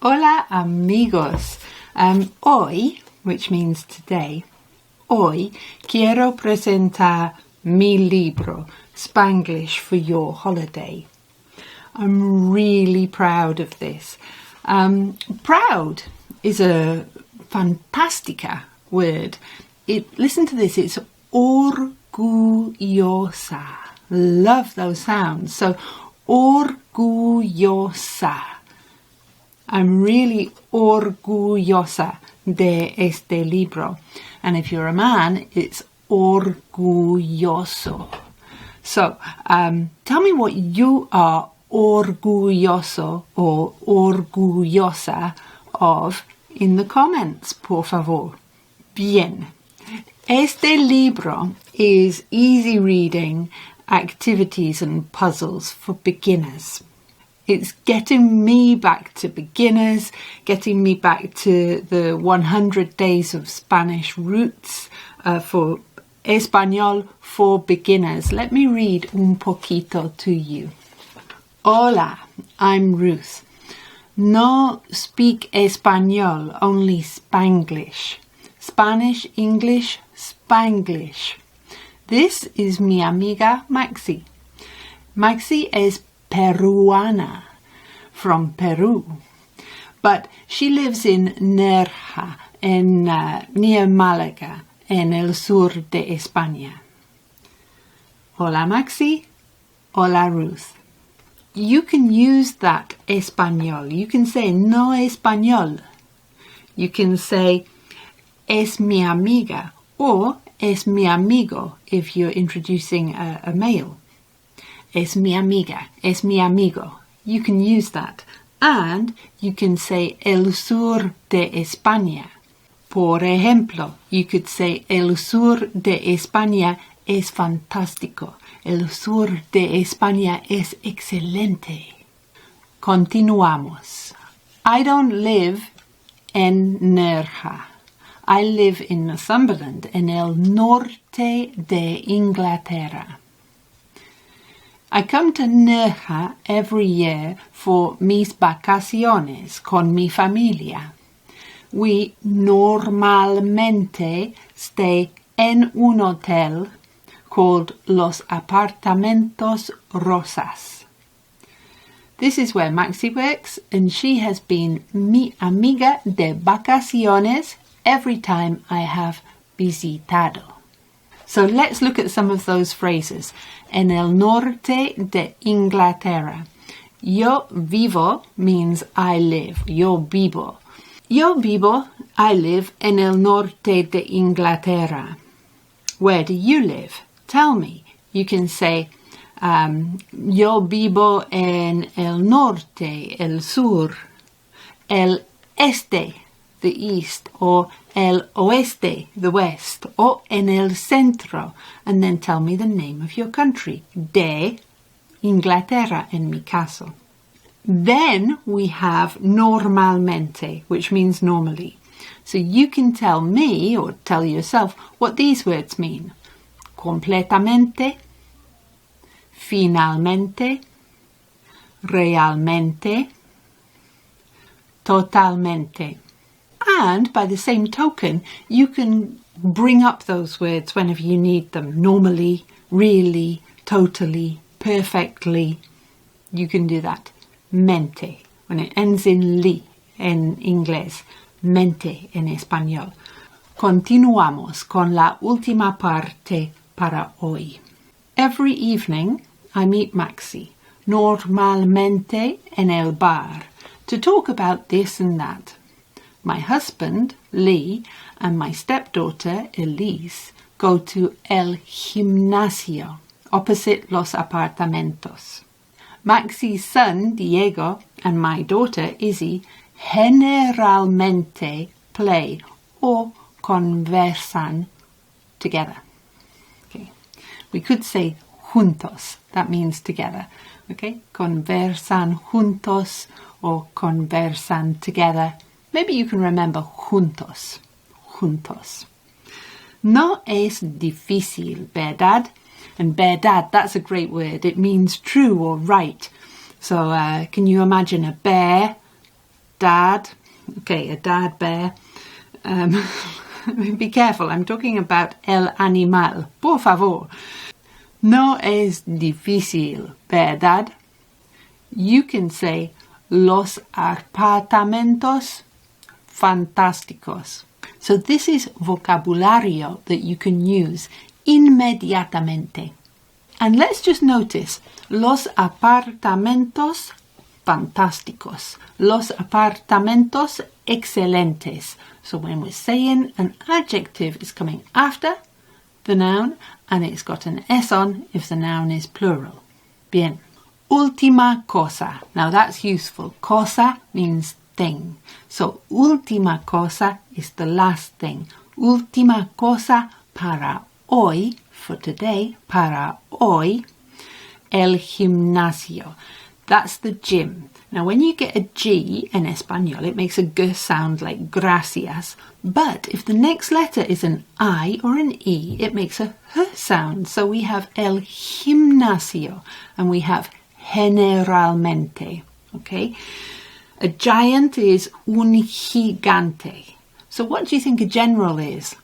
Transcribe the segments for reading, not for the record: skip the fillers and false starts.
Hola amigos. Hoy, which means today, hoy quiero presentar mi libro, Spanglish for Your Holiday. I'm really proud of this. Proud is a fantastica word. Listen to this, it's orgullosa. Love those sounds. So, orgullosa. I'm really orgullosa de este libro. And if you're a man, it's orgulloso. So, tell me what you are orgulloso or orgullosa of in the comments, por favor. Bien. Este libro is easy reading, activities and puzzles for beginners. It's getting me back to beginners, getting me back to the 100 days of Spanish roots for Español for beginners. Let me read un poquito to you. Hola, I'm Ruth. No speak Español, only Spanglish. Spanish, English, Spanglish. This is mi amiga Maxi. Maxi es Peruana, from Peru, but she lives in Nerja, near Málaga, en el sur de España. Hola Maxi, hola Ruth. You can use that español. You can say no español. You can say es mi amiga or es mi amigo if you're introducing a male. Es mi amiga, es mi amigo. You can use that. And you can say el sur de España. Por ejemplo, you could say el sur de España es fantástico. El sur de España es excelente. Continuamos. I don't live en Nerja. I live in Northumberland, en el norte de Inglaterra. I come to Nerja every year for mis vacaciones con mi familia. We normalmente stay en un hotel called Los Apartamentos Rosas. This is where Maxi works, and she has been mi amiga de vacaciones every time I have visitado. So let's look at some of those phrases. En el norte de Inglaterra. Yo vivo means I live. Yo vivo. Yo vivo, I live en el norte de Inglaterra. Where do you live? Tell me. You can say, yo vivo en el norte, el sur, el este, the east, or el oeste, the west, or en el centro, and then tell me the name of your country, de Inglaterra en mi caso. Then we have normalmente, which means normally. So you can tell me, or tell yourself, what these words mean. Completamente, finalmente, realmente, totalmente. And by the same token, you can bring up those words whenever you need them. Normally, really, totally, perfectly. You can do that. Mente, when it ends in li en inglés. Mente en español. Continuamos con la última parte para hoy. Every evening, I meet Maxi, normalmente en el bar, to talk about this and that. My husband, Lee, and my stepdaughter, Elise, go to el gimnasio, opposite los apartamentos. Maxi's son, Diego, and my daughter, Izzy, generalmente play or conversan together. Okay. We could say juntos, that means together. Okay, conversan juntos or conversan together. Maybe you can remember juntos, juntos. No es difícil, ¿verdad? And verdad, that's a great word. It means true or right. So can you imagine a bear dad. Okay, a dad bear. Be careful, I'm talking about el animal. Por favor. No es difícil, ¿verdad? You can say los apartamentos fantásticos. So this is vocabulario that you can use inmediatamente. And let's just notice, los apartamentos fantásticos, los apartamentos excelentes. So when we're saying an adjective is coming after the noun and it's got an S on if the noun is plural. Bien. Última cosa. Now that's useful. Cosa means thing. So última cosa is the last thing. Última cosa para hoy, for today, para hoy, el gimnasio. That's the gym. Now when you get a G in Espanol, it makes a G sound like gracias. But if the next letter is an I or an E, it makes a H sound. So we have el gimnasio and we have generalmente. Okay? A giant is un gigante. So what do you think a general is?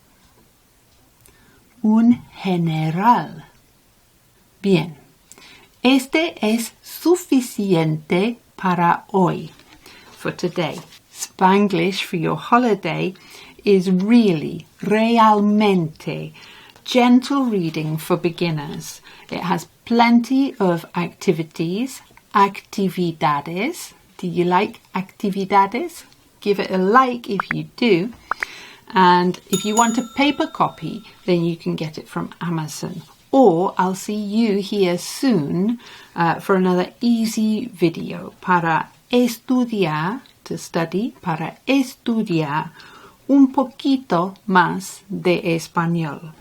Un general. Bien. Este es suficiente para hoy, for today. Spanglish for your holiday is really, realmente, gentle reading for beginners. It has plenty of activities, actividades. Do you like actividades? Give it a like if you do. And if you want a paper copy, then you can get it from Amazon. Or I'll see you here soon for another easy video para estudiar, to study, para estudiar un poquito más de español.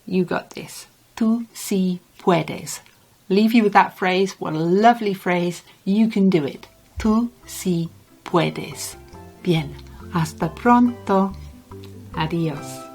You got this. Tú sí puedes. Leave you with that phrase. What a lovely phrase. You can do it. Tú sí puedes. Bien. Hasta pronto. Adiós.